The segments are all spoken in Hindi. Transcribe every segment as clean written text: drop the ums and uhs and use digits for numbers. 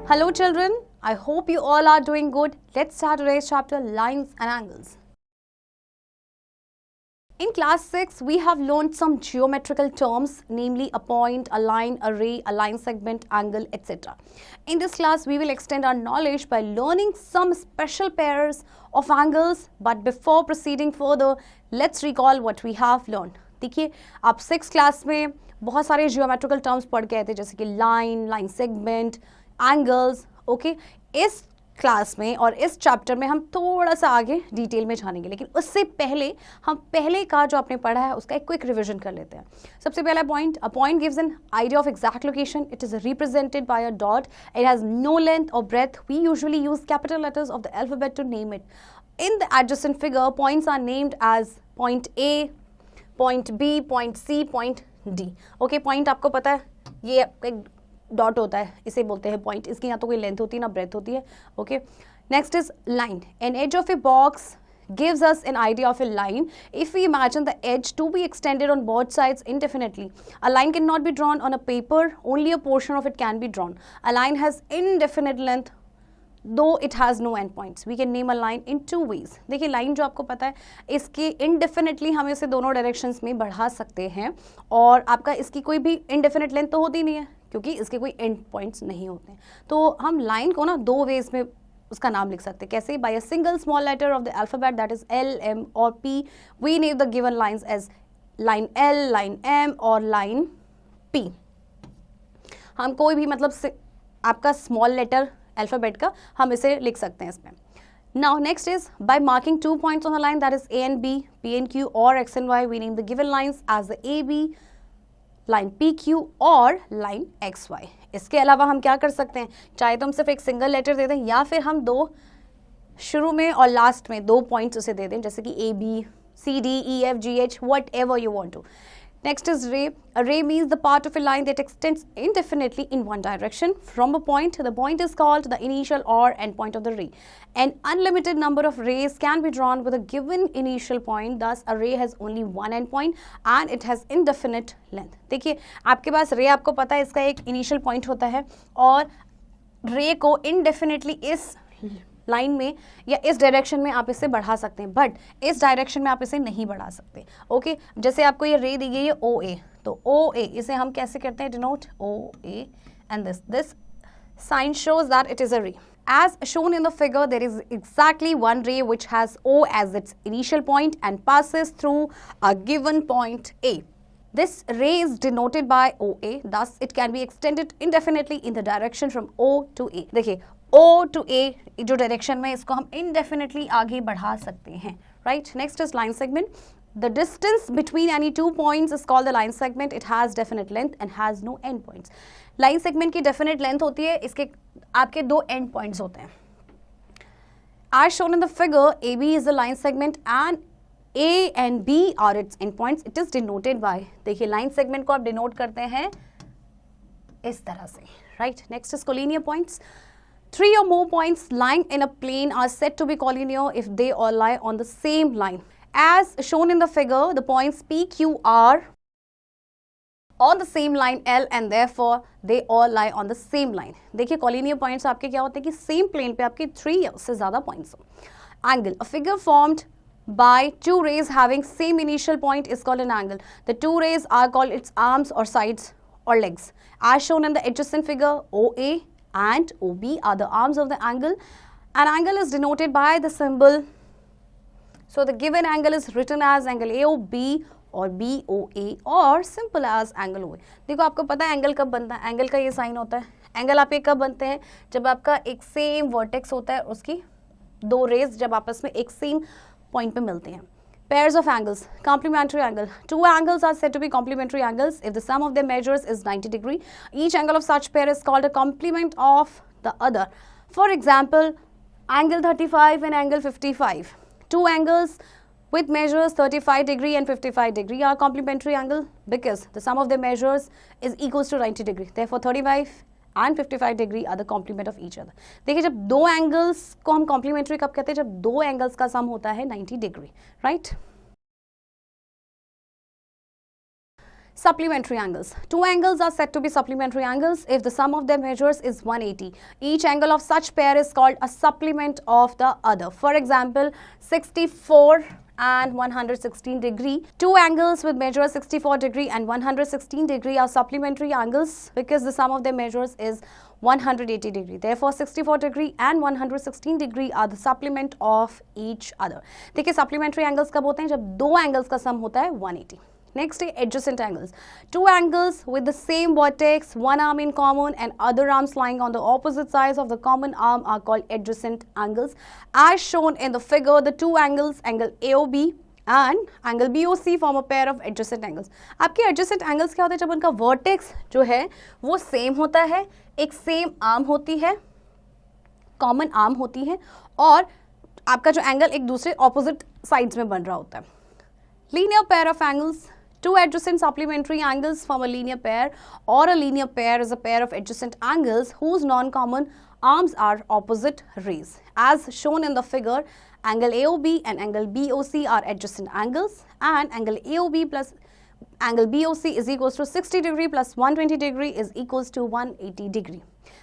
Hello children, I hope you all are doing good. Let's start today's chapter, Lines and Angles. In class 6, we have learned some geometrical terms, namely a point, a line, a ray, a line segment, angle, etc. In this class, we will extend our knowledge by learning some special pairs of angles. But before proceeding further, let's recall what we have learned. देखिए, आप 6th क्लास में बहुत सारे जियोमेट्रिकल टर्म्स पढ़ के आए थे, जैसे कि line, line segment, angles. Okay, इस क्लास में और इस चैप्टर में हम थोड़ा सा आगे डिटेल में जानेंगे, लेकिन उससे पहले हम पहले का जो आपने पढ़ा है उसका एक क्विक रिवीजन कर लेते हैं. सबसे पहला point, a point gives an idea of exact location. It is represented by a dot. It has no length और breadth. We usually use capital letters of the alphabet to name it. In the adjacent figure, points are named as point A, point B, point C, point D. Okay, point आपको पता है, ये एक डॉट होता है, इसे बोलते हैं पॉइंट. इसकी ना तो कोई लेंथ होती है ना ब्रेथ होती है. Okay, next is line. An edge of a box gives us an idea of a line. If we imagine the edge to be extended on both sides indefinitely, a line cannot be drawn on a paper, only a portion of it can be drawn. A line has indefinite length though it has no end points. We can name a line in two ways. देखिए लाइन जो आपको पता है, इसके indefinitely हम इसे दोनों डायरेक्शंस में बढ़ा सकते हैं, और आपका इसकी कोई भी indefinite लेंथ तो होती नहीं है क्योंकि इसके कोई एंड पॉइंट्स नहीं होते हैं. तो हम लाइन को ना दो वेज में उसका नाम लिख सकते हैं. कैसे? By a single small letter of the alphabet, that is l, m और p. We name the given lines as line l, line m और लाइन पी. हम कोई भी मतलब आपका स्मॉल लेटर अल्फाबेट का हम इसे लिख सकते हैं इसमें. Now next is by marking 2 points on a line, that is A and B, P and Q or X and Y, we name the given lines as the AB, line PQ और line XY. इसके अलावा हम क्या कर सकते हैं, चाहे तो हम सिर्फ एक सिंगल लेटर दे दें या फिर हम दो शुरू में और लास्ट में दो पॉइंट्स उसे दे दें, जैसे कि AB, CD, E, F, G, H, whatever you want to. Next is ray. A ray means the part of a line that extends indefinitely in one direction from a point. The point is called the initial or end point of the ray. An unlimited number of rays can be drawn with a given initial point. Thus, a ray has only one end point and it has indefinite length. देखिए, आपके पास ray आपको पता है इसका एक initial point होता है, और ray को indefinitely इस लाइन में या इस डायरेक्शन में आप इसे बढ़ा सकते हैं, बट इस डायरेक्शन में आप इसे नहीं बढ़ा सकते. ओके, जैसे आपको ये रे दी गई है ओ ए, तो ओ ए इसे हम कैसे करते हैं, denote O A, and this sign shows that it is a ray. As shown in the figure, there is exactly one ray which has O as its initial point and passes through a given point A. This ray is denoted by OA, thus it can be extended indefinitely in the direction from O to A. देखिए, O to A जो डायरेक्शन में, इसको हम indefinitely आगे बढ़ा सकते हैं, right? Next is line segment. The distance between any two points is called the line segment. It has definite length and has no end points. Line segment की definite length होती है, इसके आपके दो end points होते हैं. As shown in the figure, AB is the line segment and A and B are its endpoints. It is denoted by, देखिए line segment को आप denote करते हैं इस तरह से, right? Next is collinear points. 3 or more points lying in a plane are said to be collinear if they all lie on the same line. As shown in the figure, the points P, Q are on the same line L and therefore they all lie on the same line. देखिए collinear points आपके क्या होते हैं कि same plane पे आपके 3 से ज़्यादा points हो. Angle, a figure formed by two rays having same initial point is called an angle. The two rays are called its arms or sides or legs. As shown in the adjacent figure, OA and OB are the arms of the angle. An angle is denoted by the symbol. So the given angle is written as angle AOB or BOA or simple as angle OA. देखो आपको पता है एंगल कब बनता है, एंगल का ये साइन होता है. एंगल आपके कब बनते हैं, जब आपका एक सेम वर्टेक्स होता है, उसकी दो रेज जब आपस में एक सेम पॉइंट पे मिलते हैं. Pairs of angles. Complementary angle. Two angles are said to be complementary angles if the sum of their measures is 90 degree. Each angle of such pair is called a complement of the other. For example, angle 35 and angle 55. Two angles with measures 35 degree and 55 degree are complementary angle because the sum of their measures is equals to 90 degree. Therefore, 35 and 55 degree are the complement of each other. देखिए, जब दो एंगल्स को हम कॉम्प्लीमेंट्री कब कहते हैं, जब दो एंगल्स का सम होता है 90 degree, right? Supplementary angles. Two angles are said to be supplementary angles if the sum of their measures is 180. Each angle of such pair is called a supplement of the other. For example, 64 and 116 degree. Two angles with measures 64 degree and 116 degree are supplementary angles because the sum of their measures is 180 degree. Therefore, 64 degree and 116 degree are the supplement of each other. देखिए supplementary angles कब होते हैं? जब दो angles का sum होता है 180. Next is adjacent angles. Two angles with the same vertex, one arm in common and other arms lying on the opposite sides of the common arm are called adjacent angles. As shown in the figure, the two angles, angle AOB and angle BOC form a pair of adjacent angles. आपके adjacent angles क्या होते हैं? जब उनका vertex जो है वो same होता है, एक same arm होती है, common arm होती है और आपका जो angle एक दूसरे opposite sides में बन रहा होता है. Linear pair of angles. Two adjacent supplementary angles form a linear pair, or a linear pair is a pair of adjacent angles whose non-common arms are opposite rays. As shown in the figure, angle AOB and angle BOC are adjacent angles, and angle AOB plus angle BOC is equals to 60 degree plus 120 degree is equals to 180 degree.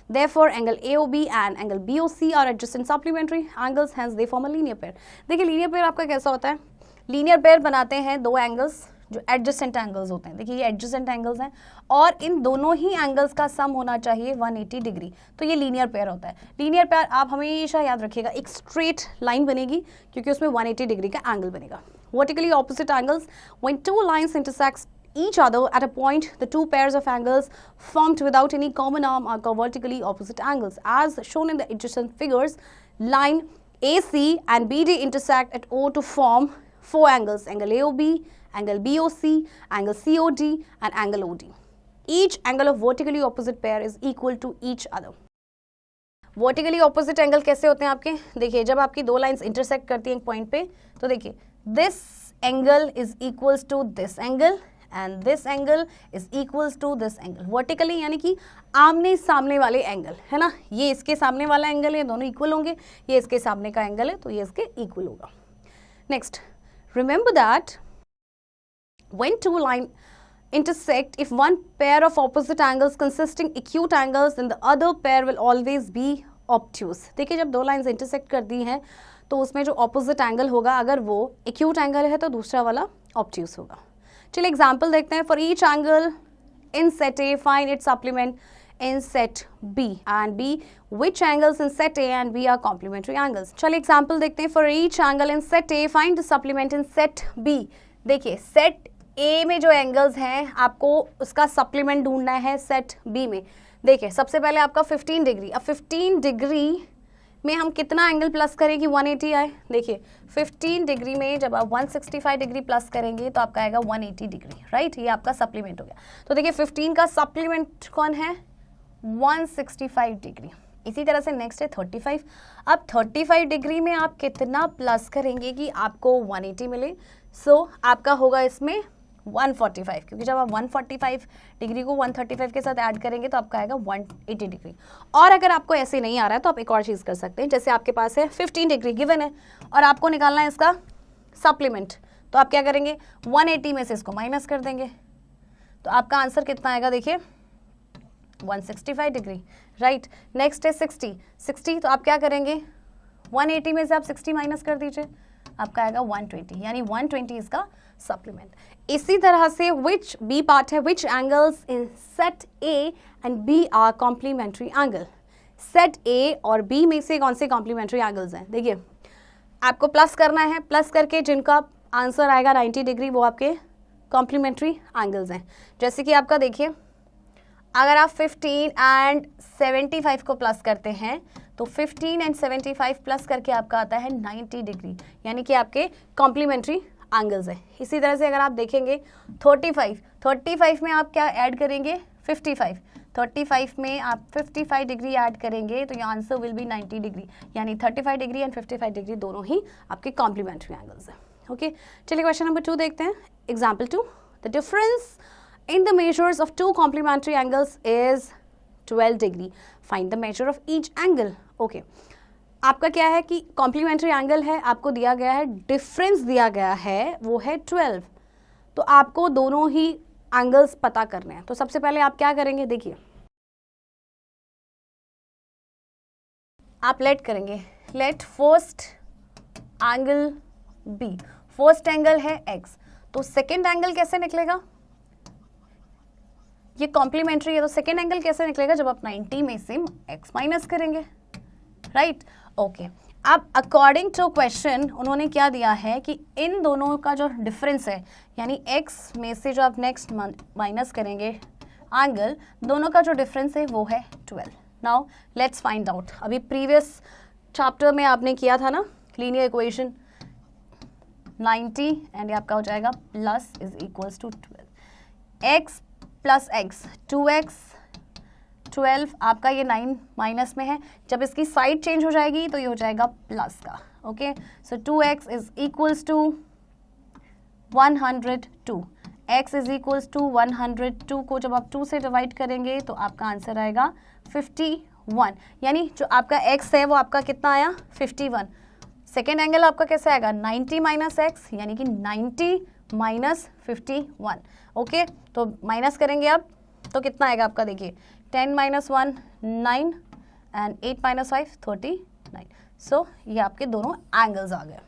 Therefore, angle AOB and angle BOC are adjacent supplementary angles, hence they form a linear pair. देखिए linear pair आपका कैसा होता है? Linear pair बनाते हैं दो angles जो एडजेसेंट एंगल्स होते हैं. देखिए ये एडजेसेंट एंगल्स हैं और इन दोनों ही एंगल्स का सम होना चाहिए 180 डिग्री. तो ये लीनियर पेयर होता है. लीनियर पेयर आप हमेशा याद रखिएगा एक स्ट्रेट लाइन बनेगी क्योंकि उसमें 180 डिग्री का एंगल बनेगा. Vertically opposite angles when two lines intersect each other at a point, the two pairs of angles formed without any common arm are called vertically opposite angles. As shown in the adjacent figures, line AC and BD intersect at O to form four angles, angle AOB, angle BOC, angle COD and angle OD. Each angle of vertically opposite pair is equal to each other. Vertically opposite angle कैसे होते हैं आपके? देखिए जब आपकी दो लाइंस इंटरसेक्ट करती हैं एक पॉइंट पे तो देखिए this angle is equals to this angle and this angle is equals to this angle. Vertically यानी कि आमने सामने वाले एंगल है ना, ये इसके सामने वाला एंगल है, दोनों इक्वल होंगे. ये इसके सामने का एंगल है तो ये इसके इक्वल होगा. Next, remember that when two lines intersect, if one pair of opposite angles consisting acute angles, then the other pair will always be obtuse. देखिए जब दो लाइंस इंटरसेक्ट कर दी हैं तो उसमें जो ऑपोजिट एंगल होगा अगर वो एक्यूट एंगल है तो दूसरा वाला ऑब्ट्यूस होगा. चलिए एग्जांपल देखते हैं. For each angle in set A find its supplement in set B and B which angles in set A and B are complementary angles. चलिए एग्जांपल देखते हैं. For each angle in set A find the supplement in set B. देखिए सेट A में जो एंगल्स हैं आपको उसका सप्लीमेंट ढूंढना है सेट B में. देखिए सबसे पहले आपका 15 डिग्री. अब 15 डिग्री में हम कितना एंगल प्लस करें कि 180 आए? देखिए 15 डिग्री में जब आप 165 डिग्री प्लस करेंगे तो आपका आएगा 180 डिग्री. राइट, ये आपका सप्लीमेंट हो गया. तो देखिए 15 का सप्लीमेंट कौन है? 165 डिग्री. इसी तरह से नेक्स्ट है 35. अब 35 डिग्री में आप कितना प्लस करेंगे कि आपको 180 मिले? सो आपका होगा इसमें 145, क्योंकि जब आप 145 डिग्री को 135 के साथ ऐड करेंगे तो आपका आएगा 180 डिग्री. और अगर आपको ऐसे नहीं आ रहा है तो आप एक और चीज़ कर सकते हैं. जैसे आपके पास है 15 डिग्री गिवन है और आपको निकालना है इसका सप्लीमेंट, तो आप क्या करेंगे? 180 में से इसको माइनस कर देंगे तो आपका आंसर कितना आएगा? देखिए 165 डिग्री. राइट, नेक्स्ट है 60. तो आप क्या करेंगे? 180 में से आप 60 माइनस कर दीजिए, आपका आएगा 120, यानी 120 इसका सप्लीमेंट. इसी तरह से विच बी पार्ट है, which angles in set A and B are complementary angle. Set A और बी में से कौन से कॉम्प्लीमेंट्री एंगल्स हैं? देखिए आपको प्लस करना है, प्लस करके जिनका आंसर आएगा 90 डिग्री वो आपके कॉम्प्लीमेंट्री एंगल्स हैं. जैसे कि आपका देखिए अगर आप 15 एंड 75 को प्लस करते हैं तो 15 एंड 75 प्लस करके आपका आता है 90 डिग्री, यानी कि आपके कॉम्प्लीमेंट्री एंगल्स है. इसी तरह से अगर आप देखेंगे 35 में आप क्या ऐड करेंगे? 55. 35 में आप 55 डिग्री ऐड करेंगे तो ये आंसर विल बी 90 डिग्री, यानी 35 डिग्री एंड 55 डिग्री दोनों ही आपके कॉम्प्लीमेंट्री एंगल्स हैं. ओके, चलिए क्वेश्चन नंबर 2 देखते हैं. Example 2, the difference in the measures of two complementary angles is 12 degree. Find the measure of each angle. Okay. आपका क्या है कि कॉम्प्लीमेंट्री एंगल है, आपको दिया गया है, डिफरेंस दिया गया है वो है 12. तो आपको दोनों ही एंगल्स पता करने हैं। तो सबसे पहले आप क्या करेंगे, देखिए आप लेट करेंगे, let first angle B, first angle है x, तो सेकेंड एंगल कैसे निकलेगा, ये कॉम्प्लीमेंट्री है, तो सेकेंड एंगल कैसे निकलेगा, जब आप 90 में से x माइनस करेंगे, राइट, ओके। अब अकॉर्डिंग टू क्वेश्चन उन्होंने क्या दिया है कि इन दोनों का जो डिफरेंस है, यानी x में से जो आप नेक्स्ट माइनस करेंगे एंगल, दोनों का जो डिफरेंस है वो है 12। Now let's find out. अभी प्रीवियस चैप्टर में आपने किया था ना लीनियर इक्वेशन, 90 एंड ये आपका हो जाएगा plus is equals to 12, x plus x 2x 12, आपका ये 9 माइनस में है, जब इसकी साइड चेंज हो जाएगी तो ये हो जाएगा प्लस का, okay. So 2x is equals to 102, x is equals to 102 को जब आप 2 से डिवाइड करेंगे तो आपका आंसर आएगा 51, यानी जो आपका x है वो आपका कितना आया 51। सेकेंड एंगल आपका कैसे आएगा 90 माइनस एक्स, यानी कि 90 माइनस 51, ओके। तो माइनस करेंगे आप तो कितना आएगा आपका, देखिए 10 माइनस 1 9 एंड 8 माइनस 5 39। सो ये आपके दोनों एंगल्स आ गए।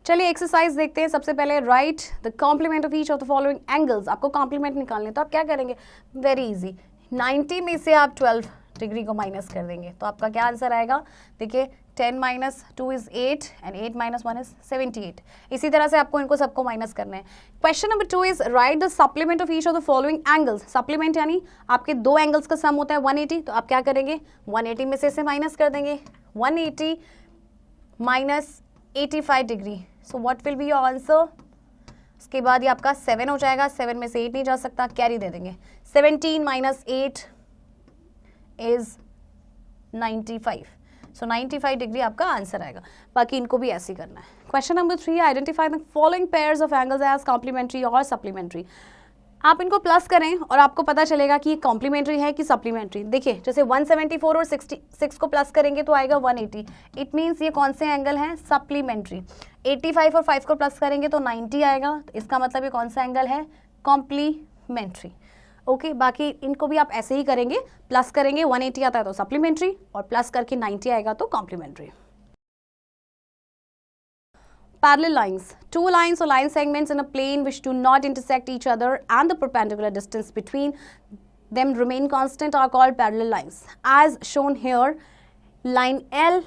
चलिए एक्सरसाइज देखते हैं। सबसे पहले write the complement of each of the following angles. आपको कॉम्प्लीमेंट निकालने, तो आप क्या करेंगे, वेरी इजी, 90 में से आप 12 डिग्री को माइनस कर देंगे, तो आपका क्या आंसर आएगा, देखिए 10 minus 2 is 8 and 8 minus 1 is 78। इसी तरह से आपको इनको सबको माइनस करना है। Question number 2 is right the supplement of each of the following angles. Supplement यानी आपके दो एंगल्स का सम होता है 180, तो आप क्या करेंगे 180 में से इसे माइनस कर देंगे, 180 minus 85 degree, so what will be your answer. उसके बाद ये आपका 7 हो जाएगा, 7 में से 8 नहीं जा सकता, कैरी दे देंगे, 17 माइनस 8 इज 95, सो 95 डिग्री आपका आंसर आएगा। बाकी इनको भी ऐसे ही करना है। Question number 3, identify the following pairs of angles as complementary और सप्लीमेंट्री। आप इनको प्लस करें और आपको पता चलेगा कि ये कॉम्प्लीमेंट्री है कि सप्लीमेंट्री। देखिए जैसे 174 और 66 को प्लस करेंगे तो आएगा 180, इट मीन्स ये कौन से एंगल हैं, सप्लीमेंट्री। 85 और 5 को प्लस करेंगे तो 90 आएगा, तो इसका मतलब ये कौन सा एंगल है, कॉम्प्लीमेंट्री, ओके। बाकी इनको भी आप ऐसे ही करेंगे, प्लस करेंगे 180 आता है तो सप्लीमेंट्री, और प्लस करके 90 आएगा तो complementary. Parallel lines. Two lines or line segments in a plane which do not intersect each other and the perpendicular distance between them remain constant are called parallel lines. As shown here, line L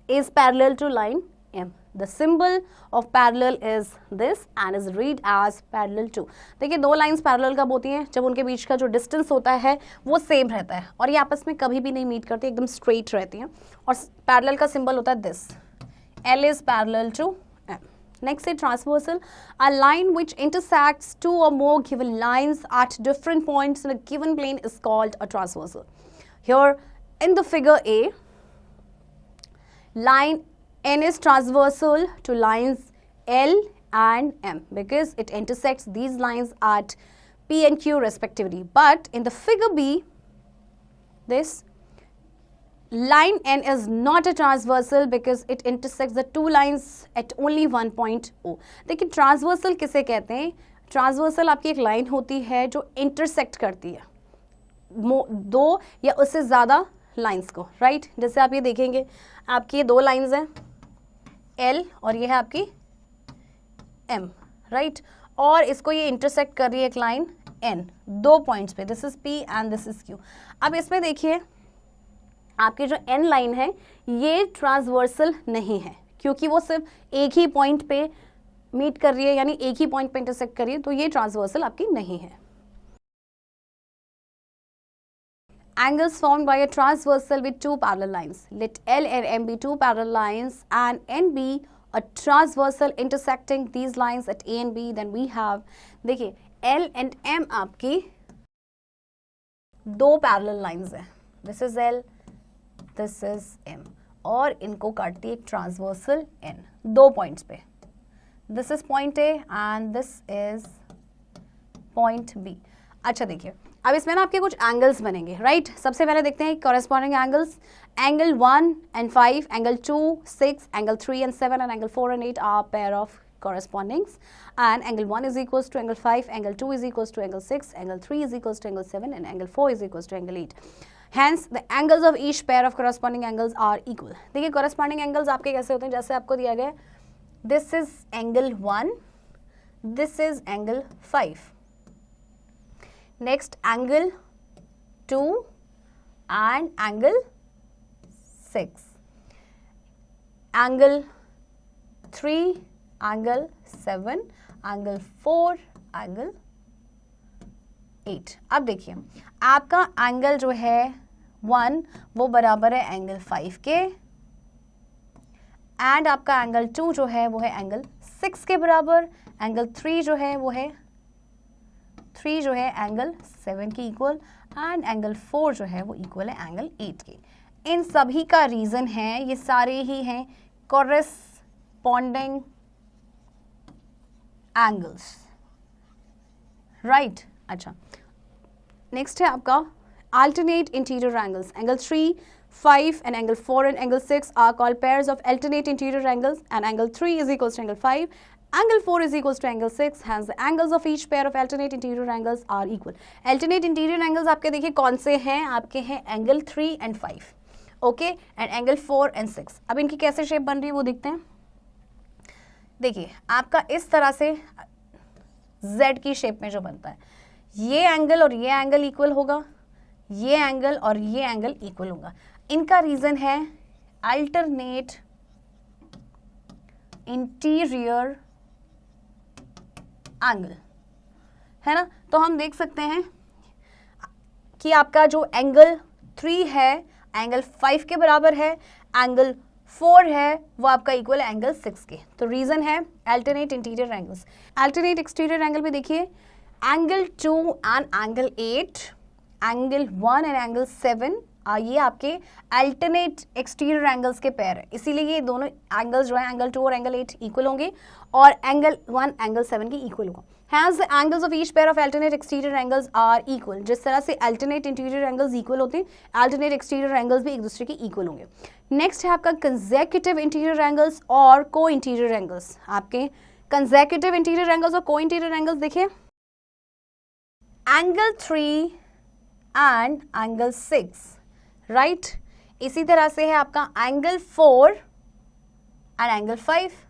is parallel to line M. The symbol of parallel is this and is read as parallel to. देखिए दो लाइंस पैरेलल कब होती हैं, जब उनके बीच का जो डिस्टेंस होता है वो सेम रहता है और ये आपस में कभी भी नहीं मीट करती, एकदम स्ट्रेट रहती हैं, और पैरेलल का सिंबल होता है this, L is parallel to M. Next is transversal, a line which intersects two or more given lines at different points in a given plane is called a transversal. Here in the figure A, line N is transversal to lines L and M because it intersects these lines at P and Q respectively. But in the figure B, this line N is not a transversal because it intersects the two lines at only one point O. देखिए transversal किसे कहते हैं, transversal आपकी एक लाइन होती है जो intersect करती है दो या उससे ज़्यादा लाइंस को, राइट। जैसे आप ये देखेंगे, आपकी ये दो लाइंस हैं L और ये है आपकी M, राइट, और इसको ये इंटरसेक्ट कर रही है एक लाइन N, दो पॉइंट्स पे, this is P and this is Q। अब इसमें देखिए आपकी जो N लाइन है ये ट्रांसवर्सल नहीं है क्योंकि वो सिर्फ एक ही पॉइंट पे मीट कर रही है, यानी एक ही पॉइंट पे इंटरसेक्ट कर रही है, तो ये ट्रांसवर्सल आपकी नहीं है। Angles formed by a transversal with two parallel lines. Let L and M be two parallel lines and N be a transversal intersecting these lines at A and B. Then we have, देखिए L and M आपकी दो parallel lines हैं. This is L, this is M. और इनको काटती है एक transversal N, दो points पे. This is point A and this is point B. अच्छा देखिए, अब इसमें ना आपके कुछ एंगल्स बनेंगे, राइट। सबसे पहले देखते हैं corresponding angles. Angle 1 and 5, angle 2, 6, angle 3 and 7 and angle 4 and 8 are pair of correspondings, and angle 1 is equals to angle 5, angle 2 is equals to angle 6, angle 3 is equals to angle 7, and angle 4 is equals to angle 8. Hence the angles of each pair of corresponding angles are equal. देखिए corresponding angles आपके कैसे होते हैं, जैसे आपको दिया गया है, this is angle 1, this is angle 5, next angle 2 and angle 6, angle 3, angle 7, angle 4, angle 8. अब देखिए आपका एंगल जो है 1 वो बराबर है एंगल 5 के, एंड आपका एंगल 2 जो है वो है एंगल 6 के बराबर, एंगल 3 जो है वो है एंगल 7 के इक्वल, एंड एंगल 4 जो है वो इक्वल है एंगल 8 के. इन सभी का रीजन है, ये सारे ही हैं कॉरेस्पॉन्डिंग एंगल्स, राइट. अच्छा, नेक्स्ट है आपका alternate interior angles. Angle 3, 5 and angle 4 and angle 6 are called pairs of alternate interior angles, and angle 3 is equals to angle 5, angle 4 is equals to angle 6. Hence the angles of each pair of alternate interior angles are equal. Alternate interior angles आपके देखिए कौन से हैं, आपके हैं angle 3 and 5, okay, and angle 4 and 6. अब इनकी कैसे शेप बन रही है वो देखते हैं. देखिए आपका इस तरह से Z की शेप में जो बनता है, ये एंगल और ये एंगल इक्वल होगा, ये एंगल और ये एंगल इक्वल होगा. इनका रीजन है अल्टरनेट इंटीरियर एंगल, है ना. तो हम देख सकते हैं कि आपका जो एंगल 3 है एंगल 5 के बराबर है, एंगल 4 है वो आपका इक्वल है एंगल 6 के. तो रीजन है alternate interior angles. Alternate exterior angle में देखिए angle 2 and angle 8, angle 1 and angle 7 ये आपके अल्टरनेट एक्सटीरियर एंगल्स के पेयर है, इसीलिए ये दोनों एंगल्स जो है एंगल 2 और एंगल 8 इक्वल होंगे, और एंगल 1 एंगल 7 के इक्वल होगा. Hence the angles of each pair of alternate exterior angles are equal. जिस तरह से alternate interior angles equal होते हैं, alternate exterior angles भी एक दूसरे के equal होंगे. Next है आपका consecutive interior angles और co-interior angles. आपके consecutive interior angles और co-interior angles देखिए, angle 3 and angle 6, right? इसी तरह से है आपका angle 4 and angle 5.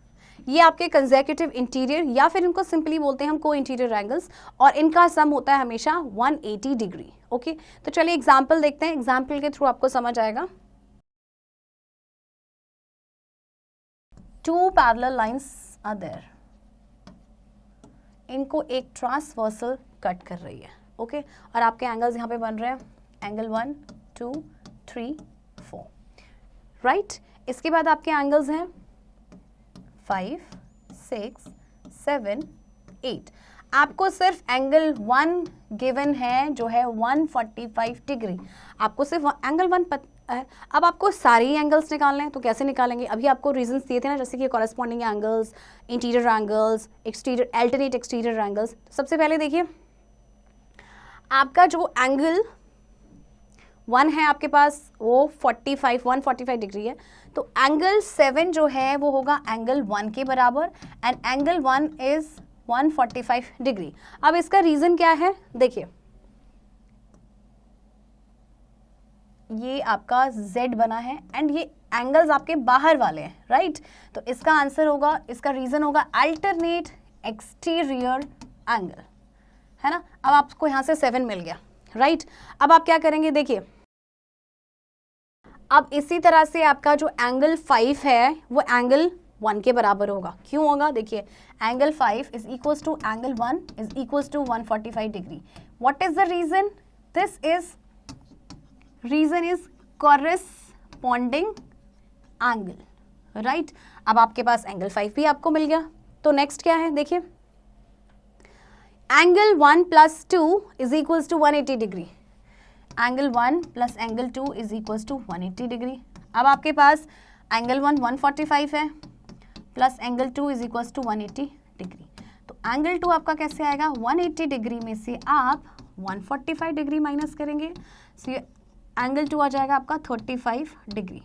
ये आपके कंसेक्यूटिव इंटीरियर या फिर इनको सिंपली बोलते हैं हम को इंटीरियर एंगल्स, और इनका सम होता है हमेशा 180 डिग्री. ओके, तो चलिए एग्जांपल देखते हैं, एग्जांपल के थ्रू आपको समझ आएगा. 2 पैरेलल लाइंस आर देयर, इनको एक ट्रांसवर्सल कट कर रही है. ओके, और आपके एंगल्स यहाँ पे बन रहे हैं एंगल 1, 2, 3, 4, राइट. इसके बाद आपके एंगल्स हैं 5, 6, 7, 8. आपको सिर्फ एंगल 1 गिवन है जो है 145 डिग्री. आपको सिर्फ एंगल 1 पता है. अब आपको सारे एंगल्स निकालने हैं, तो कैसे निकालेंगे? अभी आपको रीजंस दिए थे ना, जैसे कि corresponding angles, interior angles, exterior alternate exterior angles. सबसे पहले देखिए आपका जो एंगल 1 है आपके पास वो 145 डिग्री है, तो एंगल 7 जो है वो होगा एंगल 1 के बराबर, एंड एंगल 1 इज 145 डिग्री. अब इसका रीजन क्या है देखिए, ये आपका Z बना है एंड ये एंगल्स आपके बाहर वाले हैं, राइट. तो इसका आंसर होगा, इसका रीजन होगा अल्टरनेट एक्सटीरियर एंगल, है ना. अब आपको यहां से 7 मिल गया, राइट. अब आप क्या करेंगे देखिए, अब इसी तरह से आपका जो एंगल 5 है वो एंगल 1 के बराबर होगा. क्यों होगा? देखिए angle 5 is equals to angle 1 is equals to 145 degree. What is the reason? This is reason is corresponding angle, right. अब आपके पास एंगल 5 भी आपको मिल गया. तो नेक्स्ट क्या है देखिए, angle 1 plus 2 is equals to 180 degree. Angle 1 plus angle 2 is equals to 180 degree. अब आपके पास एंगल 1 145 है plus angle 2 is equals to 180 degree. तो एंगल 2 आपका कैसे आएगा? 180 डिग्री में से आप 145 डिग्री माइनस करेंगे, सो ये एंगल 2 आ जाएगा आपका 35 डिग्री.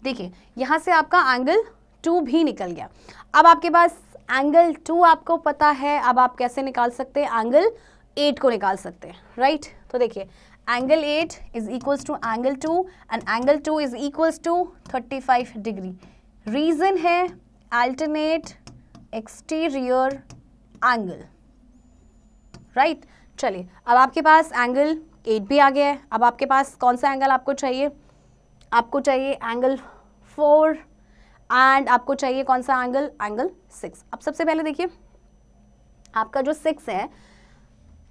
देखिए यहाँ से आपका एंगल 2 भी निकल गया। अब आपके पास एंगल 2 आपको पता है, अब आप कैसे निकाल सकते हैं, एंगल 8 को निकाल सकते हैं, राइट। तो देखिए angle 8 is equals to angle 2 and angle 2 is equals to 35 degree. Reason है अल्टरनेट एक्सटीरियर एंगल, राइट। चलिए अब आपके पास एंगल 8 भी आ गया है। अब आपके पास कौन सा एंगल आपको चाहिए, आपको चाहिए एंगल 4 एंड आपको चाहिए कौन सा एंगल, एंगल 6। अब सबसे पहले देखिए आपका जो 6 है,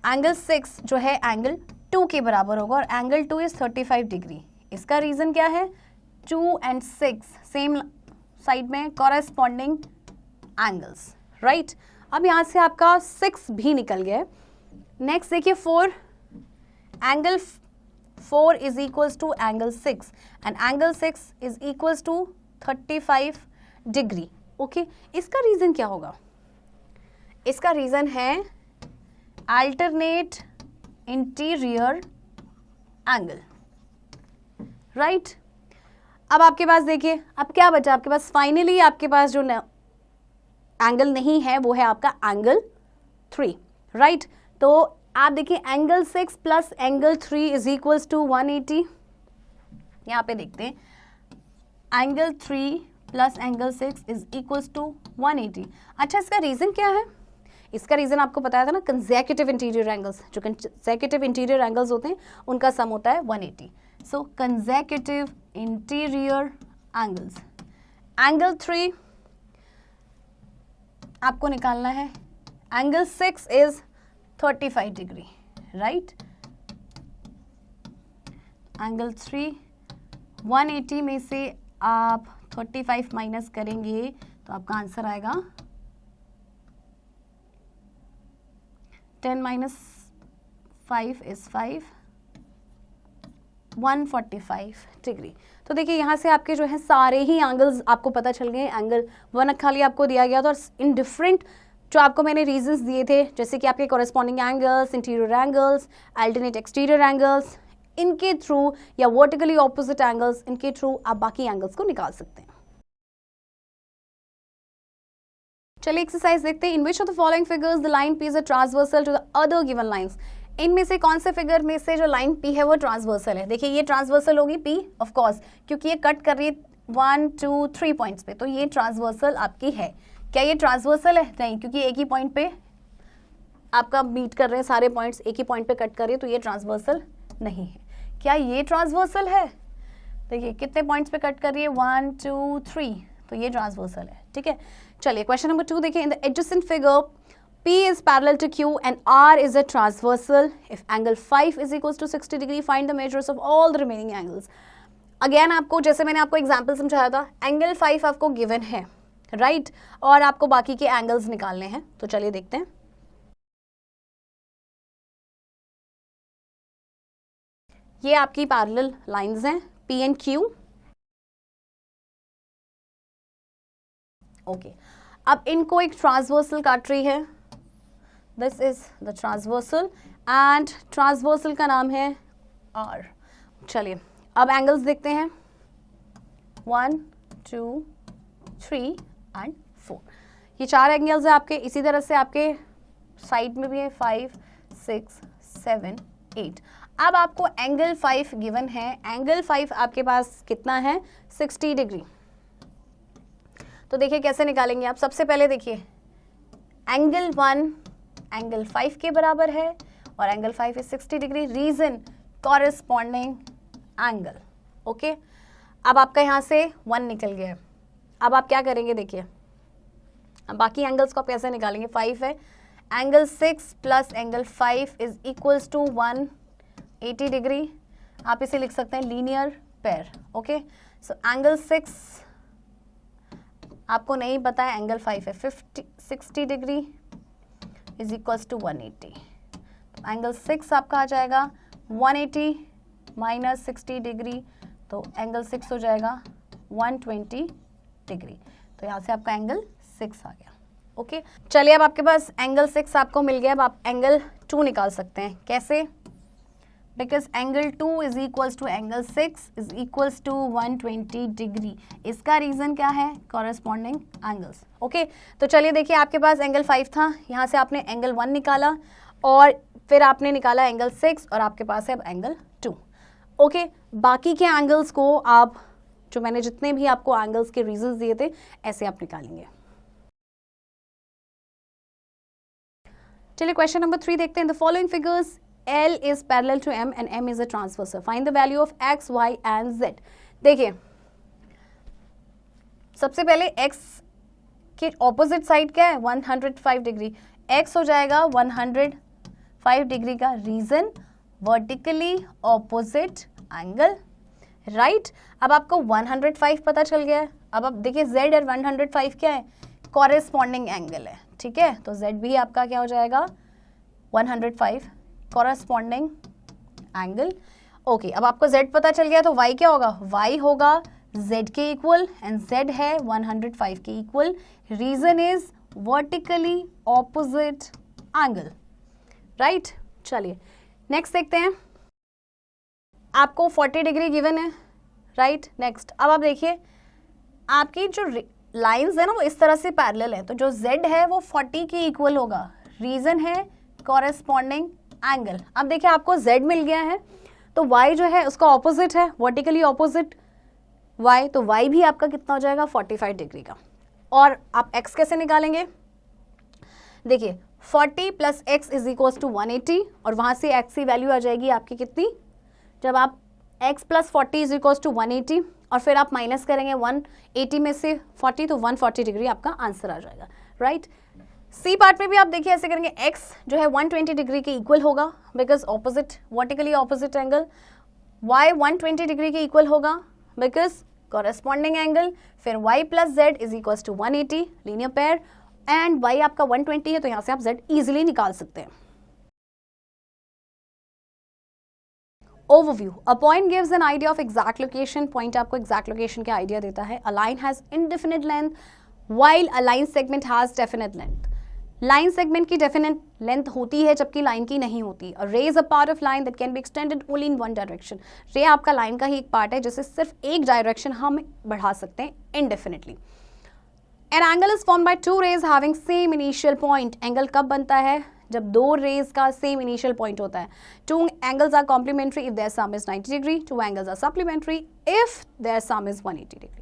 एंगल 6 जो है एंगल 2 के बराबर होगा और एंगल 2 इज 35 डिग्री। इसका रीजन क्या है, 2 एंड 6 सेम साइड में कॉरेस्पॉन्डिंग एंगल्स, राइट। अब यहाँ से आपका 6 भी निकल गया। नेक्स्ट देखिए 4, angle 4 is equals to angle 6 and angle 6 is equals to 35 degree, okay. इसका रीजन क्या होगा, इसका रीजन है अल्टरनेट इंटीरियर एंगल, राइट। अब आपके पास देखिए अब क्या बचा, आपके पास फाइनली आपके पास जो एंगल नहीं है वो है आपका एंगल 3, राइट। तो आप देखिए angle 6 plus angle 3 is equals to 180। यहाँ पे देखते हैं angle 3 plus angle 6 is equals to 180। अच्छा इसका रीजन क्या है, इसका रीजन आपको बताया था ना, कंसेक्यूटिव इंटीरियर एंगल्स, जो कंसेक्यूटिव इंटीरियर एंगल्स होते हैं उनका सम होता है 180। सो कंसेक्यूटिव इंटीरियर एंगल्स, एंगल 3 आपको निकालना है, angle 6 is 35 degree, right. Angle 3 180 में से आप 35 माइनस करेंगे तो आपका आंसर आएगा 10 माइनस 5 इज 5, 145 डिग्री। तो देखिए यहाँ से आपके जो है सारे ही एंगल्स आपको पता चल गए। एंगल 1 खाली आपको दिया गया था और इन डिफरेंट जो आपको मैंने रीजंस दिए थे, जैसे कि आपके corresponding angles, interior angles, alternate exterior angles, इनके थ्रू या वर्टिकली ऑपोजिट एंगल्स, इनके थ्रू आप बाकी एंगल्स को निकाल सकते हैं। चलिए एक्सरसाइज देखते हैं। In which of the following figures the line P is a transversal to the other given lines. इनमें से कौन से फिगर में से जो लाइन पी है वो ट्रांसवर्सल है। देखिए ये ट्रांसवर्सल होगी पी, ऑफ कोर्स, क्योंकि ये कट कर रही है 1 2 3 पॉइंट्स पे, तो ये ट्रांसवर्सल आपकी है। क्या ये ट्रांसवर्सल है, नहीं, क्योंकि एक ही पॉइंट पे आपका मीट कर रहे हैं, सारे पॉइंट्स एक ही पॉइंट पे कट कर रही है, तो ये ट्रांसवर्सल नहीं है। क्या ये ट्रांसवर्सल है, देखिए कितने पॉइंट्स पे कट कर रही है, 1 2 3, तो ये ट्रांसवर्सल है, ठीक है। चलिए क्वेश्चन नंबर 2 देखिए। In the adjacent figure P is parallel to Q and R is a transversal. If angle 5 is equals to 60 degree, find the measures of all the remaining angles. Again आपको, जैसे मैंने आपको एग्जाम्पल समझाया था, एंगल 5 आपको गिवन है, राइट, और आपको बाकी के एंगल्स निकालने हैं। तो चलिए देखते हैं। ये आपकी पैरेलल लाइंस हैं P and Q, ओके। अब इनको एक ट्रांसवर्सल काट रही है, this is the transversal and transversal का नाम है R। चलिए अब एंगल्स देखते हैं, 1 2 3 एंड 4। ये 4 एंगल्स हैं आपके। इसी तरह से आपके साइड में भी है 5 6 7 8। अब आपको एंगल 5 गिवन है। एंगल 5 आपके पास कितना है, 60 डिग्री। तो देखिए कैसे निकालेंगे आप। सबसे पहले देखिए एंगल 1 एंगल 5 के बराबर है और angle 5 is 60 degree. Reason corresponding angle, okay. अब आपका यहाँ से 1 निकल गया। अब आप क्या करेंगे, देखिए अब बाकी एंगल्स को आप कैसे निकालेंगे। 5 है, angle 6 plus angle 5 is equals to 180 degree. आप इसे लिख सकते हैं linear pair, okay. So angle 6 आपको नहीं पता है, एंगल 5 है 60 डिग्री इज इक्वल्स टू 180। तो एंगल 6 आपका आ जाएगा 180 माइनस 60 डिग्री, तो एंगल 6 हो जाएगा 120 डिग्री। तो यहाँ से आपका एंगल 6 आ गया, ओके। चलिए अब आपके पास एंगल 6 आपको मिल गया। अब आप एंगल 2 निकाल सकते हैं। कैसे, because angle 2 is equals to angle 6 is equals to 120 degree. इसका रीजन क्या है? Corresponding angles. ओके, तो चलिए देखिए, आपके पास एंगल 5 था, यहाँ से आपने एंगल 1 निकाला और फिर आपने निकाला एंगल 6 और आपके पास है अब एंगल 2। ओके, बाकी के एंगल्स को आप, जो मैंने जितने भी आपको एंगल्स के रीजंस दिए थे, ऐसे आप निकालेंगे। चलिए क्वेश्चन नंबर 3 देखते हैं। The following figures L is parallel to M and M is a transversal. Find the value of X, Y and Z. देखिए, सबसे पहले X के ऑपोजिट साइड क्या है? 105 डिग्री। X हो जाएगा 105 डिग्री का। Reason vertically opposite angle, right. अब आपको 105 पता चल गया है। अब आप देखिए Z और 105 क्या है? कॉरेस्पॉन्डिंग एंगल है, ठीक है। तो Z भी आपका क्या हो जाएगा? 105 कॉरेस्पॉन्डिंग एंगल। ओके, अब आपको Z पता चल गया तो Y क्या होगा? Y होगा Z के इक्वल एंड Z है 105 के equal. Reason is vertically opposite angle, right. चलिए नेक्स्ट देखते हैं। आपको 40 डिग्री गिवन है, राइट। नेक्स्ट अब आप देखिए, आपकी जो लाइंस है ना वो इस तरह से पैरेलल है, तो जो Z है वो 40 के इक्वल होगा। रीजन है कॉरेस्पॉन्डिंग एंगल। अब देखिए आपको Z मिल गया है, तो Y जो है उसका ऑपोजिट है, वर्टिकली ऑपोजिट Y, तो Y भी आपका कितना हो जाएगा? 45 डिग्री का। और आप X कैसे निकालेंगे? देखिए 40 plus x is equals to 180 और वहां से X की वैल्यू आ जाएगी आपकी कितनी? जब आप x plus 40 is equals to 180 और फिर आप माइनस करेंगे 180 में से 40, तो 140 डिग्री आपका आंसर आ जाएगा, राइट। सी पार्ट में भी आप देखिए ऐसे करेंगे, x जो है 120 डिग्री के इक्वल होगा because opposite, vertically opposite angle. y 120 degree के इक्वल होगा बिकॉज कॉरेस्पॉन्डिंग एंगल। फिर y plus z is equals to 180, linear pair, and y आपका 120 है, तो यहाँ से आप z इजिली निकाल सकते हैं। Overview, a point gives an idea of exact location. Point आपको एग्जैक्ट लोकेशन का आइडिया देता है। A line has indefinite length while a line segment has definite length. Line segment की डेफिनेट लेंथ होती है जबकि लाइन की नहीं होती। रे is a part of line that can be extended only in one direction. रे आपका लाइन का ही एक पार्ट है जिसे सिर्फ एक डायरेक्शन हम बढ़ा सकते हैं indefinitely. An angle is formed by two rays having same initial point. Angle कब बनता है? जब दो रेज का सेम इनिशियल पॉइंट होता है। Two angles are complementary if their sum is 90 degree. Two angles are supplementary if their sum is 180 degree.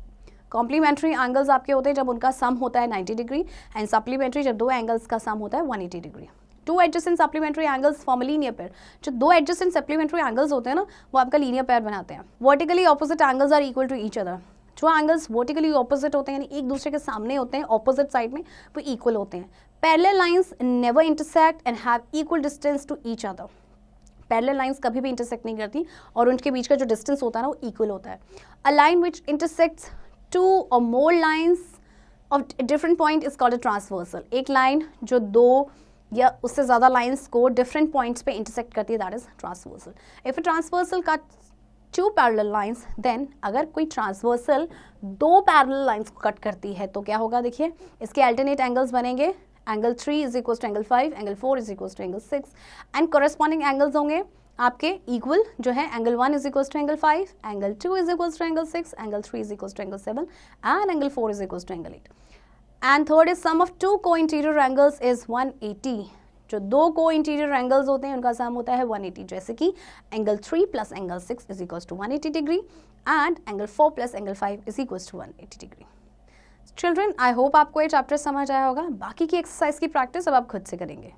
Complementary angles आपके होते हैं जब उनका सम होता है 90 डिग्री, एंड सप्लीमेंट्री जब दो एंगल्स का सम होता है 180 degree. Two adjacent supplementary angles form linear pair. जो दो एडजेसेंट सप्लीमेंट्री एंगल्स होते हैं ना, वो आपका लीनियर पेयर बनाते हैं। Vertically opposite angles are equal to each other. जो एंगल्स वर्टिकली ऑपोजिट होते हैं, यानी एक दूसरे के सामने होते हैं ऑपोजिट साइड में, वो इक्वल होते हैं। Parallel lines never intersect and have equal distance to each other. Parallel lines कभी भी इंटरसेक्ट नहीं करती और उनके बीच का जो डिस्टेंस होता है ना, वो इक्वल होता है। A line which intersects two or more lines of different point is called a transversal. एक लाइन जो दो या उससे ज़्यादा लाइन्स को डिफरेंट पॉइंट्स पे इंटरसेक्ट करती है, that is transversal. If a transversal cuts two parallel lines, then अगर कोई ट्रांसवर्सल दो पैरेलल लाइन्स को कट करती है तो क्या होगा? देखिए इसके अल्टरनेट एंगल्स बनेंगे। Angle 3 is equal to angle 5, angle 4 is equal to angle 6, and corresponding angles होंगे आपके इक्वल, जो है angle 1 is equal to angle 5, angle 2 is equal to angle 6, angle 3 is equal to angle 7, and angle 4 is equal to angle 8। And third is sum of two co-interior angles is 180। जो दो को इंटीरियर एंगल्स होते हैं उनका सम होता है 180, जैसे कि angle 3 plus angle 6 is equal to 180 degree and angle 4 plus angle 5 is equal to 180 degree. Children, I hope आपको ये चैप्टर समझ आया होगा। बाकी की एक्सरसाइज की प्रैक्टिस अब आप खुद से करेंगे।